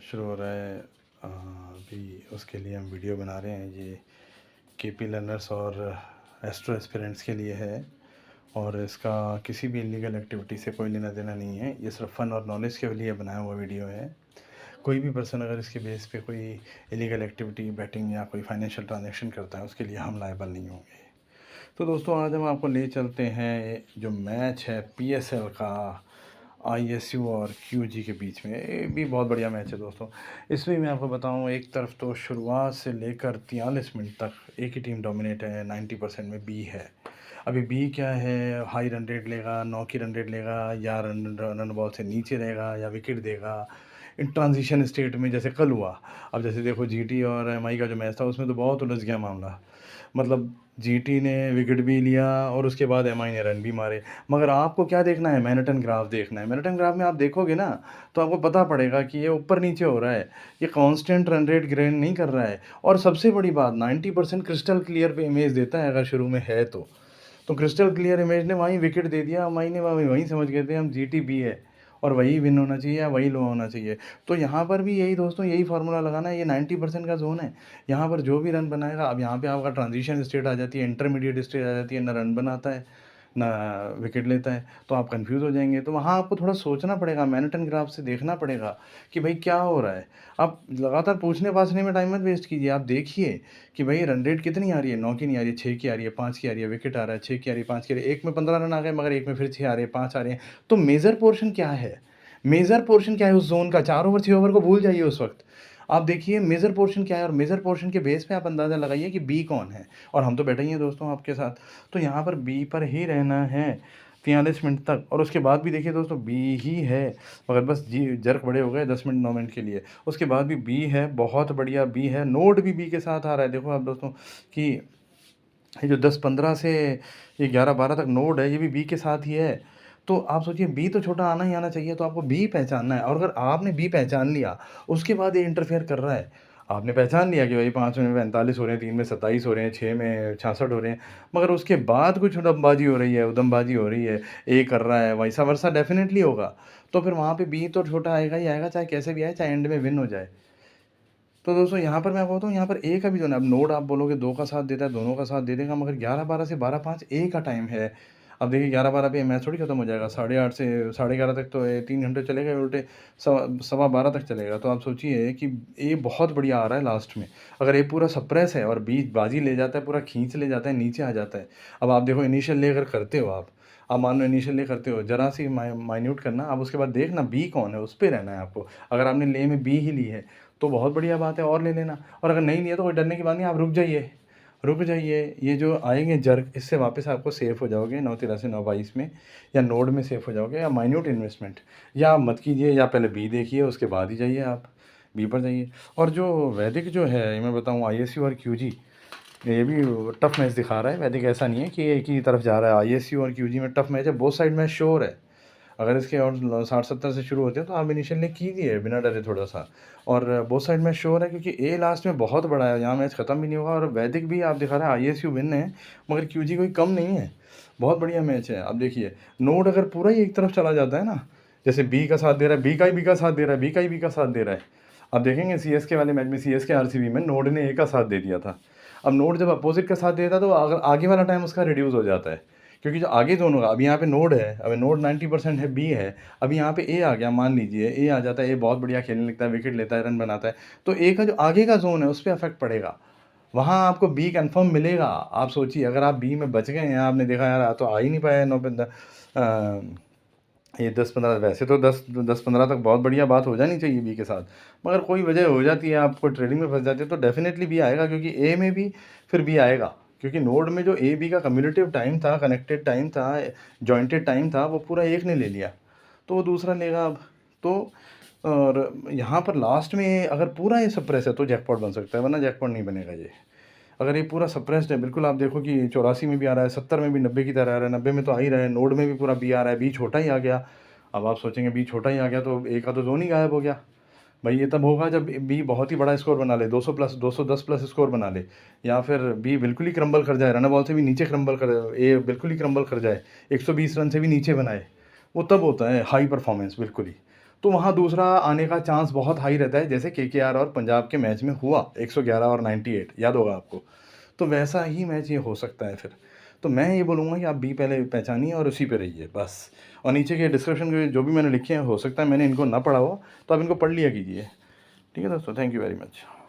शुरू हो रहा है। अभी उसके लिए हम वीडियो बना रहे हैं। ये केपी लर्नर्स और एस्ट्रो एस्पिरेंट्स के लिए है और इसका किसी भी इलीगल एक्टिविटी से कोई लेना देना नहीं है। ये सिर्फ फ़न और नॉलेज के लिए बनाया हुआ वीडियो है। कोई भी पर्सन अगर इसके बेस पे कोई इलीगल एक्टिविटी, बैटिंग या कोई फाइनेंशियल ट्रांजैक्शन करता है, उसके लिए हम लायबल नहीं होंगे। तो दोस्तों, आज हम आपको ले चलते हैं जो मैच है पीएसएल का आईएसयू और क्यूजी के बीच में। ये भी बहुत बढ़िया मैच है दोस्तों। इसमें मैं आपको बताऊं, एक तरफ तो शुरुआत से लेकर 43 मिनट तक एक ही टीम डोमिनेट है। 90% में बी है। अभी बी क्या है, हाई रन रेट लेगा, 9 की रन रेट लेगा, या रन बॉल से नीचे रहेगा, या विकेट देगा। इन ट्रांजिशन स्टेट में जैसे कल हुआ। अब जैसे देखो, जीटी और एमआई का जो मैच था, उसमें तो बहुत उलझ गया मामला। मतलब जीटी ने विकेट भी लिया और उसके बाद एमआई ने रन भी मारे। मगर आपको क्या देखना है, मैनहट्टन ग्राफ देखना है। मैनहट्टन ग्राफ में आप देखोगे ना, तो आपको पता पड़ेगा कि ये ऊपर नीचे हो रहा है, ये कांस्टेंट रन रेट ग्रेन नहीं कर रहा है। और सबसे बड़ी बात, 90% क्रिस्टल क्लियर पे इमेज देता है अगर शुरू में है तो क्रिस्टल क्लियर इमेज ने वहीं विकेट दे दिया। एमआई ने वहीं समझ गए थे हम जीटी बी है और वही विन होना चाहिए या वही लो होना चाहिए। तो यहाँ पर भी यही दोस्तों, यही फार्मूला लगाना है। ये 90% का जोन है। यहाँ पर जो भी रन बनाएगा, अब यहाँ पे आपका ट्रांजिशन स्टेट आ जाती है, इंटरमीडिएट स्टेट आ जाती है, ना रन बनाता है ना विकेट लेता है, तो आप कंफ्यूज हो जाएंगे। तो वहाँ आपको थोड़ा सोचना पड़ेगा, मैनहट्टन ग्राफ से देखना पड़ेगा कि भाई क्या हो रहा है। आप लगातार पूछने पाछने में टाइम मत वेस्ट कीजिए। आप देखिए कि भाई रन रेट कितनी आ रही है। 9 की नहीं आ रही है, 6 की आ रही है, 5 की आ रही है, विकेट आ रहा है, 6 की आ रही है, 5 की आ रही है। एक में 15 रन आ गए, मगर एक में फिर 6 आ रहे हैं, 5 आ रहे हैं। तो मेजर पोर्शन क्या है, मेजर पोर्शन क्या है उस जोन का? 4 ओवर 6 ओवर को भूल जाइए उस वक्त। आप देखिए मेजर पोर्शन क्या है, और मेजर पोर्शन के बेस पे आप अंदाज़ा लगाइए कि बी कौन है। और हम तो बैठे ही हैं दोस्तों आपके साथ, तो यहाँ पर बी पर ही रहना है 43 मिनट तक। और उसके बाद भी देखिए दोस्तों, बी ही है। मगर बस जी जर्क बड़े हो गए 10 मिनट 9 मिनट के लिए। उसके बाद भी बी है, बहुत बढ़िया बी है। नोट भी बी के साथ आ रहा है। देखो आप दोस्तों कि ये जो 10-15 से ये 11-12 तक नोड है, ये भी बी के साथ ही है। तो आप सोचिए, बी तो छोटा आना ही आना चाहिए। तो आपको बी पहचानना है, और अगर आपने बी पहचान लिया, उसके बाद ये इंटरफेयर कर रहा है। आपने पहचान लिया कि भाई 5 में 45 हो रहे हैं, 3 में 27 हो रहे हैं, 6 में 66 हो रहे हैं, मगर उसके बाद कुछ उड़नबाजी हो रही है, उधमबाजी हो रही है, ए कर रहा है, वैसा वर्षा डेफिनेटली होगा। तो फिर वहाँ पे बी तो छोटा आएगा ही आएगा, चाहे कैसे भी आए, चाहे एंड में विन हो जाए। तो दोस्तों, यहाँ पर मैं आपको बताऊँ, यहाँ पर ए का भी जोन है। अब नोड आप बोलोगे 2 का साथ देता है, दोनों का साथ दे देगा, मगर 11-12 से 12-5 ए का टाइम है। अब देखिए 11-12 पे मैच थोड़ी खत्म हो जाएगा। 8:30 से 11:30 तक तो 3 घंटे चलेगा, उल्टे सवा 12 तक चलेगा। तो आप सोचिए कि ए बहुत बढ़िया आ रहा है लास्ट में। अगर ए पूरा सप्रेस है और बीच बाजी ले जाता है, पूरा खींच ले जाता है, नीचे आ जाता है। अब आप देखो, इनिशियल ले अगर करते हो आप मान लो इनिशियल ले करते हो, जरा सी माइन्यूट करना। अब उसके बाद देखना बी कौन है, उस पर रहना है आपको। अगर आपने ले में बी ही ली है तो बहुत बढ़िया बात है, और ले लेना। और अगर नहीं लिया तो कोई डरने की बात नहीं, आप रुक जाइए, रुक जाइए। ये जो आएंगे जर्क, इससे वापस आपको सेफ हो जाओगे 9-13 9-22 में, या नोड में सेफ हो जाओगे, या माइन्यूट इन्वेस्टमेंट। या आप मत कीजिए, या पहले बी देखिए, उसके बाद ही जाइए आप बी पर जाइए। और जो वैदिक जो है, ये मैं बताऊँ, आईएसयू और क्यूजी, ये भी टफ मैच दिखा रहा है। वैदिक ऐसा नहीं है कि एक ही तरफ जा रहा है। आईएसयू और क्यूजी में टफ मैच है, बोथ साइड मैच श्योर है। अगर इसके और 60-70 से शुरू होते हैं तो आप इनिशियली कीजिए बिना डरे थोड़ा सा। और बोथ साइड में श्योर है, क्योंकि ए लास्ट में बहुत बड़ा है, यहाँ मैच ख़त्म भी नहीं होगा। और वैदिक भी आप दिखा रहा है आईएसयू विन है, मगर क्यूजी कोई कम नहीं है। बहुत बढ़िया मैच है। अब देखिए, नोड अगर पूरा ही एक तरफ चला जाता है ना, जैसे बी का साथ दे रहा है, बी का साथ दे रहा है, बी का साथ दे रहा है। अब देखेंगे सीएसके वाले मैच में, सीएसके आरसीबी में नोड ने ए का साथ दे दिया था। अब नोड जब अपोजिट का साथ देता है, तो अगर आगे वाला टाइम उसका रिड्यूस हो जाता है, क्योंकि जो आगे दोनों का, अब यहाँ पे नोड है, अब नोड 90% है, बी है। अब यहाँ पे ए आ गया, मान लीजिए ए आ जाता है, ए बहुत बढ़िया खेलने लगता है, विकेट लेता है, रन बनाता है, तो ए का जो आगे का जोन है उस पर अफेक्ट पड़ेगा। वहाँ आपको बी कंफर्म मिलेगा। आप सोचिए, अगर आप बी में बच गए हैं, आपने देखा यार तो आ ही नहीं पाया 9 ये 10-15, वैसे तो 10-15 तक बहुत बढ़िया बात हो जानी चाहिए बी के साथ, मगर कोई वजह हो जाती है, आपको ट्रेडिंग में फंस जाती है, तो डेफिनेटली बी आएगा, क्योंकि ए में भी फिर बी आएगा। क्योंकि नोड में जो ए बी का कम्युनिटिव टाइम था, कनेक्टेड टाइम था, जॉइंटेड टाइम था, वो पूरा एक ने ले लिया, तो वो दूसरा लेगा अब। तो और यहाँ पर लास्ट में अगर पूरा ये सप्रेस है तो जैकपॉट बन सकता है, वरना जैकपॉट नहीं बनेगा ये। अगर ये पूरा सप्रेस्ड है बिल्कुल, आप देखो कि 84 में भी आ रहा है, 70 में भी, 90 की तरह आ रहा है, 90 में तो आ ही रहा है, नोड में भी पूरा बी आ रहा है, बी छोटा ही आ गया। अब आप सोचेंगे बी छोटा ही आ गया तो ए का तो जोन ही गायब हो गया। भाई ये तब होगा जब बी बहुत ही बड़ा स्कोर बना ले, 200 प्लस, 210 प्लस स्कोर बना ले, या फिर बी बिल्कुल ही क्रम्बल कर जाए, रन बॉल से भी नीचे क्रम्बल कर, ए बिल्कुल ही क्रम्बल कर जाए, 120 रन से भी नीचे बनाए, वो तब होता है हाई परफॉर्मेंस बिल्कुल ही। तो वहाँ दूसरा आने का चांस बहुत हाई रहता है, जैसे केकेआर और पंजाब के मैच में हुआ 111 और 98, याद होगा आपको। तो वैसा ही मैच ये हो सकता है फिर। तो मैं ये बोलूँगा कि आप बी पहले पहचानिए और उसी पे रहिए बस। और नीचे के डिस्क्रिप्शन में जो भी मैंने लिखे हैं, हो सकता है मैंने इनको ना पढ़ा हो, तो आप इनको पढ़ लिया कीजिए। ठीक है दोस्तों, थैंक यू वेरी मच।